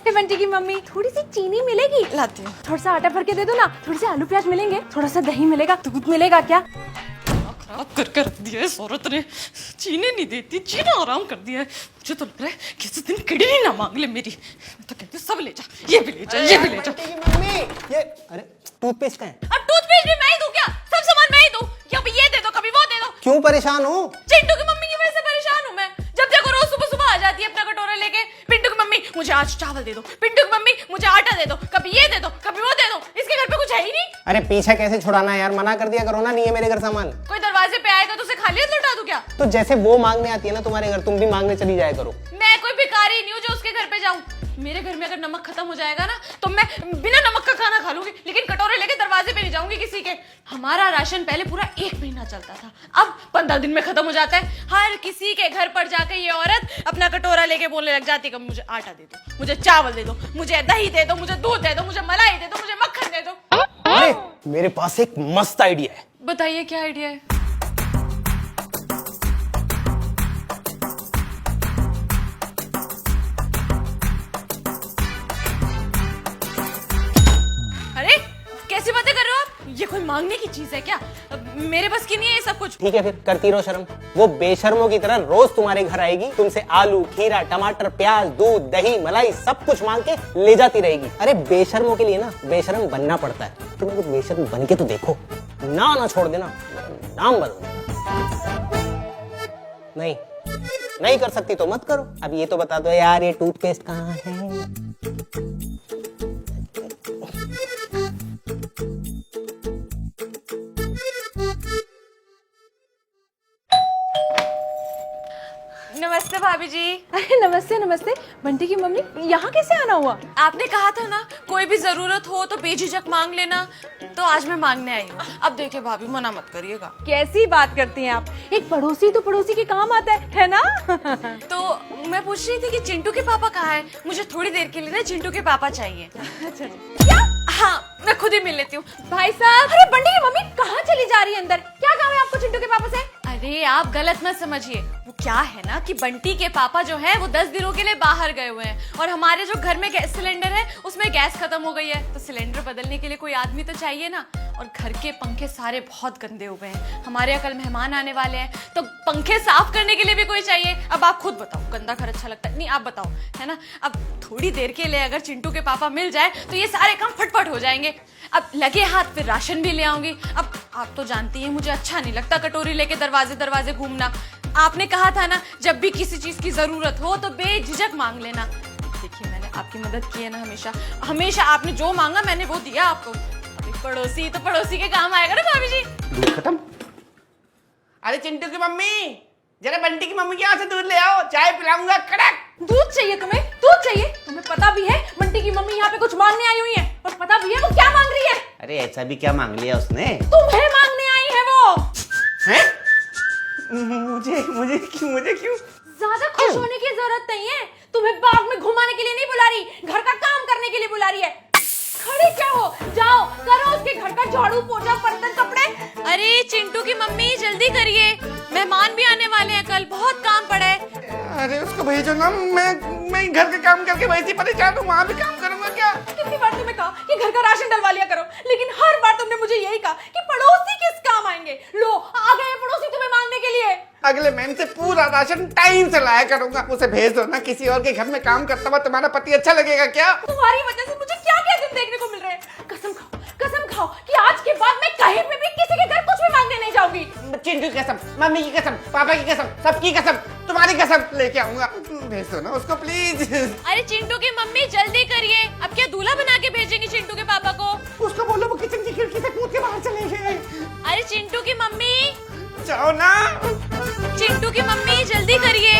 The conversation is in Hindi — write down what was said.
नमस्ते बंटी की मम्मी, थोड़ी सी चीनी मिलेगी? लाती हूँ। थोड़ा सा आटा भर के दे दो ना, थोड़े से आलू प्याज मिलेंगे, थोड़ा सा दही मिलेगा, दूध मिलेगा क्या? खराब करके रख दिया है इस औरत ने, चीनी नहीं देती, चीना आराम कर दिया है। मुझे तो लग रहा है किसी दिन किडनी ही ना मांग ले मेरी। मैं तो कहती हूँ सब ले जा, ये भी ले जा, ये भी ले जा। मम्मी ये अरे टूथपेस्ट का है। अब टूथपेस्ट भी मैं ही दूं क्या? सब सामान मैं ही दूं? कभी ये दे दो, कभी वो दे दो। क्यों परेशान हो? चिंटू की मम्मी की वजह से परेशान हूँ मैं। जब देखो रोज सुबह सुबह आ जाती है अपना कटोरा लेके, पिंटू की मम्मी मुझे आज चावल दे दो, पिंटू की मम्मी मुझे आटा दे दो, कभी ये दे दो, कभी वो दे दो। इसके घर पे कुछ है ही नहीं। अरे पीछे कैसे छुड़ाना है यार, मना कर दिया करो ना, नहीं है मेरे घर सामान। कोई दरवाजे पे आएगा तो उसे खाली हाथ लौटा दूं क्या? तो जैसे वो मांगने आती है ना तुम्हारे घर, तुम भी मांगने चली जाया करो। मैं कोई भिखारी नहीं हूँ जो उसके घर पे जाऊं। मेरे घर में अगर नमक खत्म हो जाएगा ना तो मैं बिना नमक का खाना खा लूंगी, लेकिन कटोरे लेके दरवाजे पे नहीं जाऊंगी किसी के। हमारा राशन पहले पूरा 1 महीना चलता था, अब 15 दिन में खत्म हो जाता है। हर किसी के घर पर जाकर ये औरत अपना कटोरा लेके बोलने लग जाती है कि मुझे आटा दे दो, मुझे चावल दे दो, मुझे दही दे दो, मुझे दूध दे दो, मुझे मलाई दे दो, मुझे मक्खन दे दो। अरे मेरे पास एक मस्त आइडिया है। बताइए क्या आइडिया है? अरे कैसी बातें कर रहे हो आप? ये कोई मांगने की चीज है क्या? मेरे बस की नहीं है ये सब कुछ। ठीक है फिर करती रहो शर्म। वो बेशर्मों की तरह रोज तुम्हारे घर आएगी, तुमसे आलू, खीरा, टमाटर, प्याज, दूध, दही, मलाई सब कुछ मांग के ले जाती रहेगी। अरे बेशर्मों के लिए ना बेशर्म बनना पड़ता है। तुम कुछ बेशर्म बन के तो देखो, ना छोड़ देना, नाम बदल देना। नहीं नहीं कर सकती तो मत करो। अब ये तो बता दो यार, ये टूथपेस्ट कहाँ है? नमस्ते भाभी जी। अरे नमस्ते नमस्ते बंटी की मम्मी, यहाँ कैसे आना हुआ? आपने कहा था ना कोई भी जरूरत हो तो बेझिझक मांग लेना, तो आज मैं मांगने आई हूँ। अब देखिए भाभी, मना मत करिएगा। कैसी बात करती हैं आप? एक पड़ोसी तो पड़ोसी के काम आता है ना? तो मैं पूछ रही थी कि चिंटू के पापा कहाँ हैं? मुझे थोड़ी देर के लिए ना चिंटू के पापा चाहिए। अच्छा क्या? हाँ, मैं खुद ही मिल लेती हूँ। भाई साहब, अरे बंटी की मम्मी कहाँ चली जा रही है अंदर? क्या काम है आपको चिंटू के पापा से? अरे आप गलत मत समझिए। वो क्या है ना कि बंटी के पापा जो है वो 10 दिनों के लिए बाहर गए हुए हैं, और हमारे जो घर में गैस सिलेंडर है उसमें गैस खत्म हो गई है, तो सिलेंडर बदलने के लिए कोई आदमी तो चाहिए ना। और घर के पंखे सारे बहुत गंदे हो गए हैं, हमारे यहाँ कल मेहमान आने वाले हैं, तो पंखे साफ करने के लिए भी कोई चाहिए। अब आप खुद बताओ, गंदा घर अच्छा लगता है? नहीं आप बताओ, है ना? अब थोड़ी देर के लिए अगर चिंटू के पापा मिल जाए तो ये सारे काम फटफट हो जाएंगे। अब लगे हाथ फिर राशन भी ले आऊंगी। अब आप तो जानती हैं मुझे अच्छा नहीं लगता कटोरी लेके दरवाजे दरवाजे घूमना। आपने कहा था ना जब भी किसी चीज की जरूरत हो तो बेझिझक मांग लेना। देखिए मैंने आपकी मदद की है ना, हमेशा हमेशा आपने जो मांगा मैंने वो दिया आपको। अभी पड़ोसी तो पड़ोसी के काम आएगा ना भाभी जी। दूध खत्म। अरे चिंटू की मम्मी, जरा बंटी की मम्मी के यहाँ से दूध ले आओ, चाय पिलाऊंगा कड़क। दूध चाहिए तुम्हें? दूध चाहिए? तुम्हें पता भी है बंटी की मम्मी यहाँ पे कुछ मांगने आई हुई है, और पता भी है वो क्या मांग रही है? अरे ऐसा भी क्या मांग लिया उसने? तुम्हें मांगने आई है वो। हैं? मुझे क्यों? ज्यादा खुश होने की जरूरत नहीं है। तुम्हें बाग में घुमाने के लिए नहीं बुला रही, घर का काम करने के लिए बुला रही है। खड़े क्या हो, जाओ करो उसके घर का झाड़ू पोछा बर्तन कपड़े। अरे चिंटू की मम्मी जल्दी करिए, मेहमान भी आने वाले हैं कल, बहुत काम पड़ा है। अरे उसको भेजो ना, मैं घर का काम करके वैसे ही परेशान हूँ, वहाँ भी काम करूंगा क्या? कितनी बार तुम्हें कहा कि घर का राशन डलवा लिया करो, लेकिन हर बार तुमने मुझे यही कहा कि पड़ोसी किस काम आएंगे। लो आ गए पड़ोसी तुम्हें मांगने के लिए। अगले महीने से पूरा राशन टाइम से लाया करूंगा। उसे भेज दो ना, किसी और के घर में काम करता हुआ तुम्हारा पति अच्छा लगेगा क्या? तुम्हारी वजह से मुझे क्या क्या दिन देखने को मिल रहे हैं। कसम खाओ कि आज के बाद मैं कहीं पे भी किसी के घर कुछ भी मांगने नहीं जाऊंगी। चिंटू की कसम, मम्मी की कसम, पापा की कसम, सबकी कसम, तुम्हारी कसम लेके आऊंगा। भेज दो ना उसको प्लीज। अरे चिंटू की मम्मी जल्दी करिए, अब क्या दूल्हा बना के भेजेंगे चिंटू के पापा को? उसको बोलो वो किचन की खिड़की से कूद के बाहर चले गए। अरे चिंटू की मम्मी, जाओ ना। चिंटू की मम्मी जल्दी करिए।